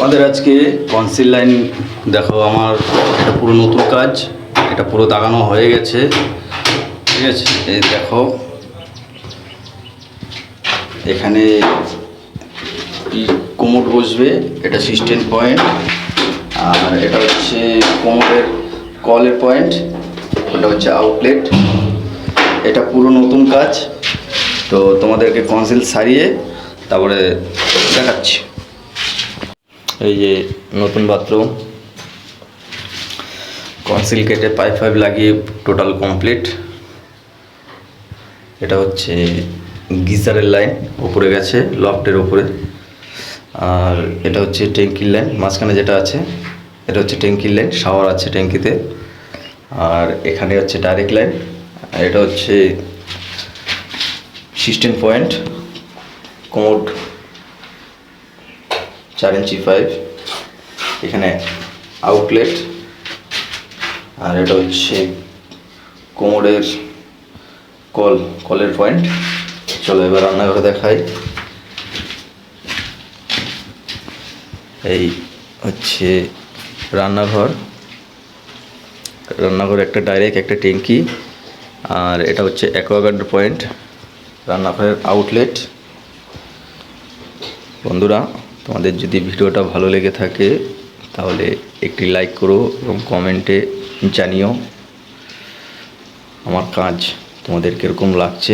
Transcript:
তোমাদের আজকে conceal line দেখো। আমার এটা পুরো নতুন কাজ, এটা পুরো দাগানো হয়ে গেছে, ঠিক আছে। এই দেখো এখানে কোমর বসবে, এটা সিস্টেম পয়েন্ট, আর এটা হচ্ছে কোমরের কলের পয়েন্ট, ওটা হচ্ছে আউটলেট। এটা পুরো নতুন কাজ, তো তোমাদেরকে কনসিল সারিয়ে তারপরে দেখাচ্ছি। এই যে নতুন বাথরুম, কনসিল কেটে পাইপ ফাইপ লাগিয়ে টোটাল কমপ্লিট। এটা হচ্ছে গিজারের লাইন, উপরে গেছে লফটের উপরে। আর এটা হচ্ছে ট্যাঙ্কির লাইন, মাঝখানে যেটা আছে এটা হচ্ছে ট্যাঙ্কির লাইন, শাওয়ার আছে ট্যাঙ্কিতে। আর এখানে হচ্ছে ডাইরেক্ট লাইন, আর এটা হচ্ছে সিস্টেম পয়েন্ট, কোমোড 4 ইঞ্চি পাইপ, এখানে আউটলেট। আর এটা হচ্ছে কোমোডের কলের পয়েন্ট। চলো এবার রান্নাঘরে দেখাই। এই হচ্ছে রান্নাঘর, একটা ডাইরেক্ট একটা ট্যাঙ্কি, আর এটা হচ্ছে অ্যাকোয়াগার্ড পয়েন্ট, রান্নাঘরের আউটলেট। বন্ধুরা, তোমাদের যদি ভিডিওটা ভালো লেগে থাকে তাহলে একটি লাইক করো এবং কমেন্টে জানিও আমার কাজ তোমাদের কীরকম লাগছে।